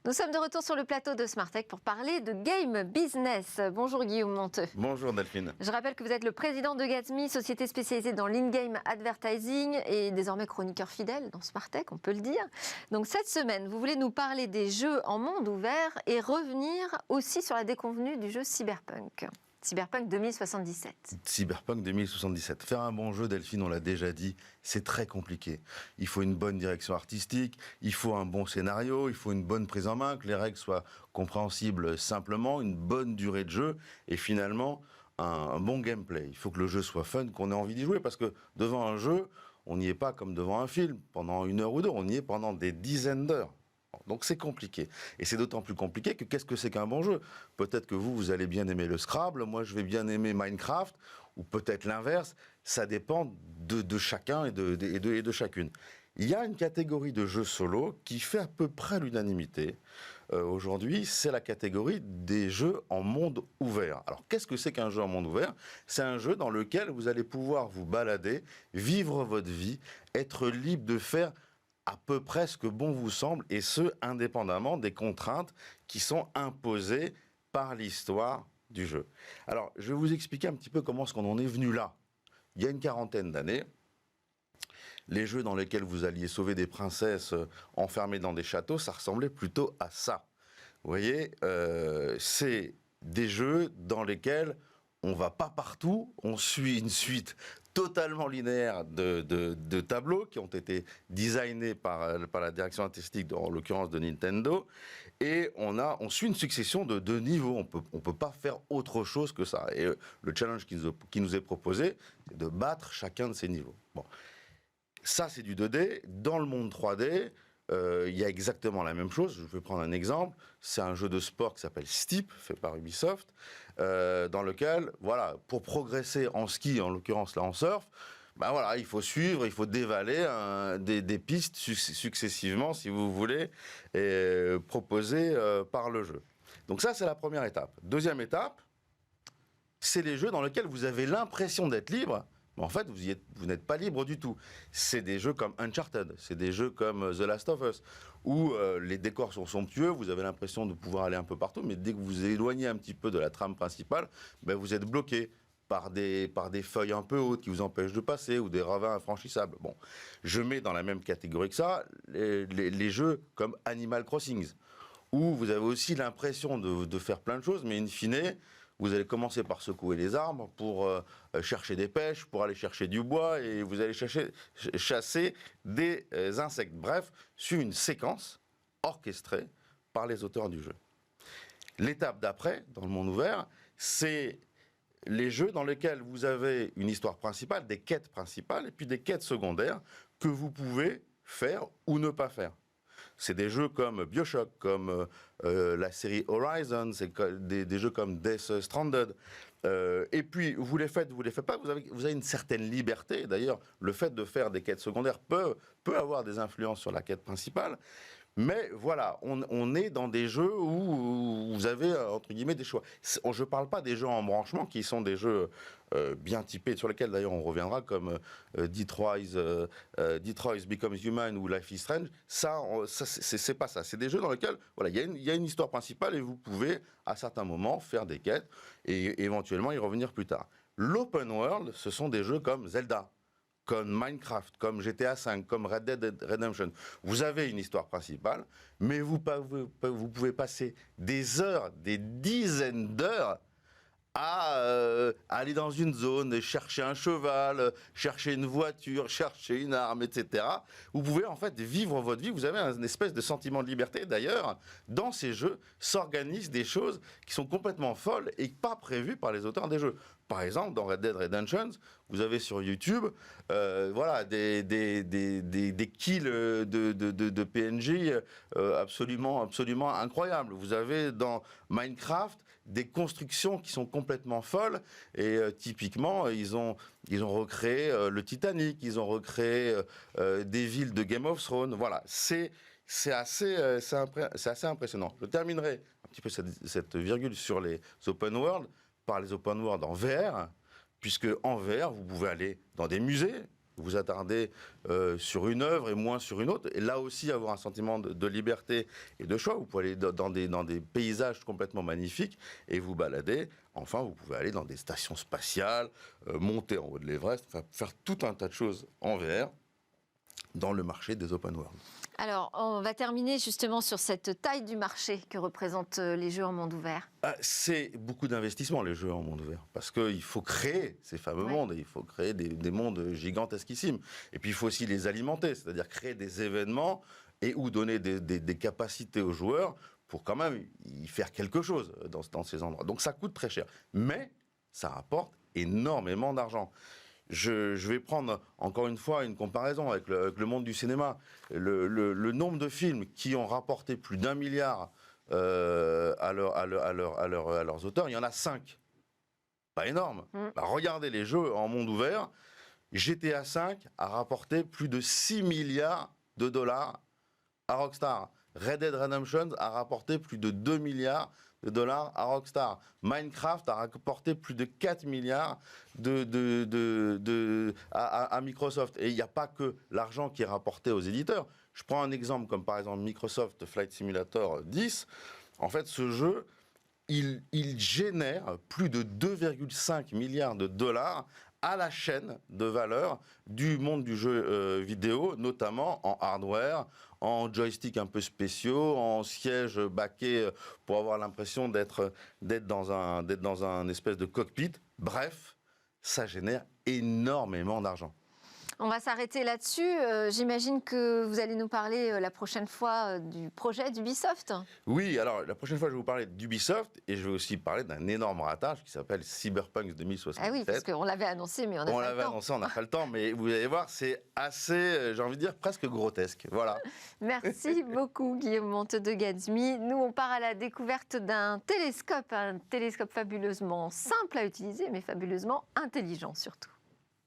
Nous sommes de retour sur le plateau de Smartech pour parler de game business. Bonjour Guillaume Monteux. Bonjour Delphine. Je rappelle que vous êtes le président de Gatsby, société spécialisée dans l'in-game advertising et désormais chroniqueur fidèle dans Smartech, on peut le dire. Donc cette semaine, vous voulez nous parler des jeux en monde ouvert et revenir aussi sur la déconvenue du jeu Cyberpunk. Cyberpunk 2077. Cyberpunk 2077. Faire un bon jeu, Delphine, on l'a déjà dit, c'est très compliqué. Il faut une bonne direction artistique, il faut un bon scénario, il faut une bonne prise en main, que les règles soient compréhensibles simplement, une bonne durée de jeu et finalement un bon gameplay. Il faut que le jeu soit fun, qu'on ait envie d'y jouer parce que devant un jeu, on n'y est pas comme devant un film pendant 1 heure ou 2, on y est pendant des dizaines d'heures. Donc c'est compliqué. Et c'est d'autant plus compliqué que qu'est-ce que c'est qu'un bon jeu ? Peut-être que vous allez bien aimer le Scrabble, moi je vais bien aimer Minecraft, ou peut-être l'inverse, ça dépend de chacun et de chacune. Il y a une catégorie de jeux solo qui fait à peu près l'unanimité. Aujourd'hui, c'est la catégorie des jeux en monde ouvert. Alors qu'est-ce que c'est qu'un jeu en monde ouvert ? C'est un jeu dans lequel vous allez pouvoir vous balader, vivre votre vie, être libre de faire à peu près ce que bon vous semble, et ce, indépendamment des contraintes qui sont imposées par l'histoire du jeu. Alors, je vais vous expliquer un petit peu comment est-ce qu'on en est venu là. Il y a une quarantaine d'années, les jeux dans lesquels vous alliez sauver des princesses enfermées dans des châteaux, ça ressemblait plutôt à ça. Vous voyez, c'est des jeux dans lesquels on va pas partout, on suit une suite totalement linéaire de tableaux qui ont été designés par la direction artistique, en l'occurrence de Nintendo, et on suit une succession de niveaux. On peut pas faire autre chose que ça. Et le challenge qui nous est proposé, c'est de battre chacun de ces niveaux. Bon. Ça, c'est du 2D. Dans le monde 3D, il y a exactement la même chose. Je vais prendre un exemple. C'est un jeu de sport qui s'appelle Steep, fait par Ubisoft, dans lequel, voilà, pour progresser en ski, en l'occurrence là en surf, ben voilà, il faut suivre, il faut dévaler des pistes successivement, si vous voulez, proposées par le jeu. Donc ça, c'est la première étape. Deuxième étape, c'est les jeux dans lesquels vous avez l'impression d'être libre. Mais en fait, vous n'êtes pas libre du tout. C'est des jeux comme Uncharted, c'est des jeux comme The Last of Us, où les décors sont somptueux, vous avez l'impression de pouvoir aller un peu partout, mais dès que vous vous éloignez un petit peu de la trame principale, ben vous êtes bloqué par des feuilles un peu hautes qui vous empêchent de passer, ou des ravins infranchissables. Bon, je mets dans la même catégorie que ça les jeux comme Animal Crossing, où vous avez aussi l'impression de faire plein de choses, mais in fine, vous allez commencer par secouer les arbres pour chercher des pêches, pour aller chercher du bois, et vous allez chasser des insectes. Bref, suivre une séquence orchestrée par les auteurs du jeu. L'étape d'après, dans le monde ouvert, c'est les jeux dans lesquels vous avez une histoire principale, des quêtes principales, et puis des quêtes secondaires que vous pouvez faire ou ne pas faire. C'est des jeux comme BioShock, comme la série Horizon, c'est des jeux comme Death Stranded. Et puis, vous les faites pas, vous avez une certaine liberté. D'ailleurs, le fait de faire des quêtes secondaires peut avoir des influences sur la quête principale. Mais voilà, on est dans des jeux où vous avez, entre guillemets, des choix. Je ne parle pas des jeux en branchement, qui sont des jeux bien typés, sur lesquels d'ailleurs on reviendra, comme Detroit's Become Human ou Life is Strange. Ça c'est pas ça. C'est des jeux dans lesquels voilà, il y a une histoire principale et vous pouvez, à certains moments, faire des quêtes et éventuellement y revenir plus tard. L'open world, ce sont des jeux comme Zelda, comme Minecraft, comme GTA V, comme Red Dead Redemption. Vous avez une histoire principale, mais vous pouvez passer des heures, des dizaines d'heures à aller dans une zone, chercher un cheval, chercher une voiture, chercher une arme, etc. Vous pouvez en fait vivre votre vie, vous avez une espèce de sentiment de liberté. D'ailleurs, dans ces jeux, s'organisent des choses qui sont complètement folles et pas prévues par les auteurs des jeux. Par exemple, dans Red Dead Redemption, vous avez sur YouTube voilà, des kills de PNJ absolument incroyables. Vous avez dans Minecraft des constructions qui sont complètement folles et typiquement, ils ont recréé le Titanic, ils ont recréé des villes de Game of Thrones. Voilà, c'est assez impressionnant. Je terminerai un petit peu cette virgule sur les open world par les open world en VR, puisque en VR, vous pouvez aller dans des musées, vous attarder sur une œuvre et moins sur une autre. Et là aussi, avoir un sentiment de liberté et de choix. Vous pouvez aller dans des paysages complètement magnifiques et vous balader. Enfin, vous pouvez aller dans des stations spatiales, monter en haut de l'Everest, faire tout un tas de choses en VR dans le marché des open world. Alors, on va terminer justement sur cette taille du marché que représentent les jeux en monde ouvert. C'est beaucoup d'investissement, les jeux en monde ouvert, parce qu'il faut créer ces fameux mondes, et il faut créer des mondes gigantesquissimes. Et puis, il faut aussi les alimenter, c'est-à-dire créer des événements et ou donner des capacités aux joueurs pour quand même y faire quelque chose dans ces endroits. Donc, ça coûte très cher, mais ça rapporte énormément d'argent. Je vais prendre encore une fois une comparaison avec le monde du cinéma. Le nombre de films qui ont rapporté plus d'1 milliard à leurs auteurs, il y en a 5. Pas énorme. Regardez les jeux en monde ouvert. GTA V a rapporté plus de 6 milliards de dollars à Rockstar. Red Dead Redemption a rapporté plus de 2 milliards de dollars à Rockstar. Minecraft a rapporté plus de 4 milliards à Microsoft. Et il n'y a pas que l'argent qui est rapporté aux éditeurs. Je prends un exemple comme par exemple Microsoft Flight Simulator 10. En fait, ce jeu, il génère plus de 2,5 milliards de dollars à la chaîne de valeur du monde du jeu vidéo, notamment en hardware, en joystick un peu spéciaux, en sièges baquets pour avoir l'impression d'être dans un espèce de cockpit. Bref, ça génère énormément d'argent. On va s'arrêter là-dessus. J'imagine que vous allez nous parler la prochaine fois du projet d'Ubisoft. Oui, alors la prochaine fois, je vais vous parler d'Ubisoft et je vais aussi parler d'un énorme ratage qui s'appelle Cyberpunk 2077. Ah oui, parce qu'on l'avait annoncé, mais on n'a pas le temps. On l'avait annoncé, on n'a pas le temps, mais vous allez voir, c'est assez, j'ai envie de dire, presque grotesque. Voilà. Merci beaucoup, Guillaume Monteux de Gatsby. Nous, on part à la découverte d'un télescope, un télescope fabuleusement simple à utiliser, mais fabuleusement intelligent surtout.